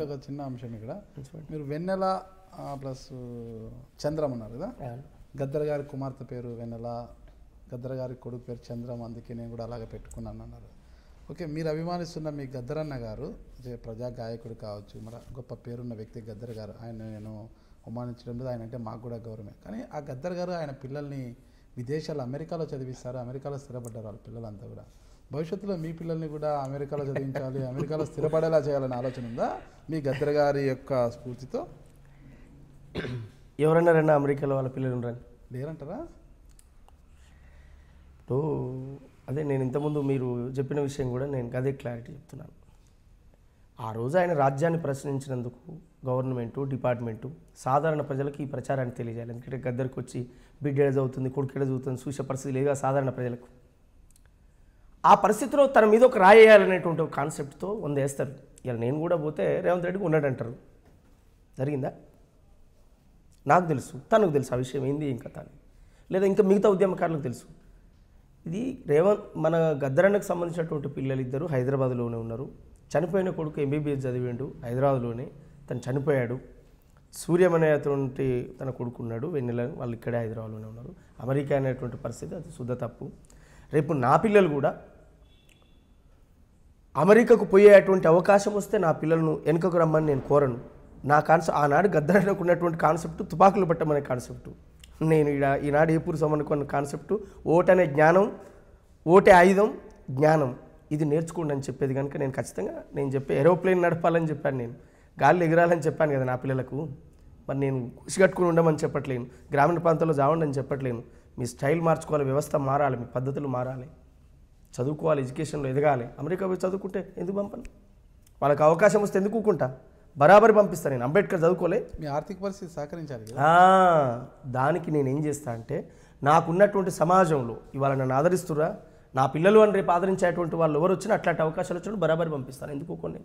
ఒక చిన్న అంశం ఇక్కడ, మీరు వెన్నెల ప్లస్ చంద్రం అన్నారు కదా, గద్దర్ గారి కుమార్తె పేరు వెన్నెల, గద్దర్ గారి కొడుకు పేరు చంద్రం, అందుకే నేను కూడా అలాగే పెట్టుకున్నాను అన్నారు. ఓకే, మీరు అభిమానిస్తున్న మీ గద్దరన్న గారు ప్రజా గాయకుడు కావచ్చు, మరి గొప్ప పేరున్న వ్యక్తి గద్దర్ గారు, ఆయన నేను అవమానించడం లేదు, ఆయన అంటే మాకు కూడా గౌరవమే. కానీ ఆ గద్దర్ గారు ఆయన పిల్లల్ని విదేశాలు అమెరికాలో చదివిస్తారు, అమెరికాలో స్థిరపడ్డారు వాళ్ళ పిల్లలంతా కూడా. భవిష్యత్తులో మీ పిల్లల్ని కూడా అమెరికాలో చదివించాలి, అమెరికాలో స్థిరపడేలా చేయాలనే ఆలోచన ఉందా మీ గద్దర్ గారి యొక్క స్ఫూర్తితో? ఎవరన్నారన్నా అమెరికాలో వాళ్ళ పిల్లలు ఉండరని? లేరంటారా? ఇప్పుడు అదే నేను ఇంతకుముందు మీరు చెప్పిన విషయం కూడా నేను అదే క్లారిటీ చెప్తున్నాను. ఆ రోజు ఆయన రాజ్యాన్ని ప్రశ్నించినందుకు గవర్నమెంటు, డిపార్ట్మెంటు సాధారణ ప్రజలకు ఈ ప్రచారాన్ని తెలియజేయాలి. ఎందుకంటే గద్దరికి వచ్చి బిడ్డ ఎడ చదువుతుంది, కొడుకు ఎడ చదువుతుంది చూసే పరిస్థితి లేదా సాధారణ ప్రజలకు. ఆ పరిస్థితిలో తన మీద ఒక రాయేయాలనేటువంటి ఒక కాన్సెప్ట్తో వందేస్తారు. ఇలా నేను కూడా పోతే రేవంత్ రెడ్డికి ఉన్నాడంటారు. జరిగిందా? నాకు తెలుసు, తనకు తెలుసు ఆ విషయం ఏంది ఏం కథ అని, లేదా ఇంకా మిగతా ఉద్యమకారులకు తెలుసు. ఇది మన గద్దరన్నకు సంబంధించినటువంటి పిల్లలు ఇద్దరు హైదరాబాద్లోనే ఉన్నారు. చనిపోయిన కొడుకు ఎంబీబీఎస్ చదివిండు హైదరాబాద్లోనే, తను చనిపోయాడు. సూర్యం అనేటువంటి తన కొడుకు ఉన్నాడు, వెన్నెల, వాళ్ళు ఇక్కడే హైదరాబాద్లోనే ఉన్నారు. అమెరికా అనేటువంటి పరిస్థితి అది శుద్ధ తప్పు. రేపు నా పిల్లలు కూడా అమెరికాకు పోయేటువంటి అవకాశం వస్తే నా పిల్లలను వెనుకకు రమ్మని నేను కోరను. నా ఆనాడు గద్దరన్నకు ఉన్నటువంటి కాన్సెప్ట్ తుపాకులు పట్టమనే కాన్సెప్టు, నేను ఈనాడు ఏపూరు సమనుకున్న కాన్సెప్టు ఓటనే జ్ఞానం, ఓటే ఆయుధం జ్ఞానం, ఇది నేర్చుకోండి అని చెప్పేది. కనుక నేను ఖచ్చితంగా నేను చెప్పే ఏరోప్లేన్ నడపాలని చెప్పాను, నేను గాలిలో ఎగరాలని చెప్పాను కదా నా పిల్లలకు. మరి నేను కుసి కట్టుకుని ఉండమని చెప్పట్లేను, గ్రామీణ ప్రాంతాల్లో జావండి అని చెప్పట్లేను. మీ స్టైల్ మార్చుకోవాలి, వ్యవస్థ మారాలి, మీ పద్ధతులు మారాలి, చదువుకోవాలి, ఎడ్యుకేషన్లో ఎదగాలి. అమెరికా పోయి చదువుకుంటే ఎందుకు పంపను? వాళ్ళకి అవకాశం వస్తే ఎందుకు ఊకుంటా? బరాబరి పంపిస్తాను. నేను అంబేద్కర్ చదువుకోలే, మీ ఆర్థిక పరిస్థితి సహకరించాలి. దానికి నేను ఏం చేస్తా అంటే నాకున్నటువంటి సమాజంలో ఇవాళ నన్ను ఆదరిస్తురా, నా పిల్లలు అని రేపు ఆదరించేటువంటి వాళ్ళు ఎవరు వచ్చినా అట్లాంటి అవకాశాలు వచ్చినప్పుడు బరాబరి పంపిస్తాను. ఎందుకు కొన్ని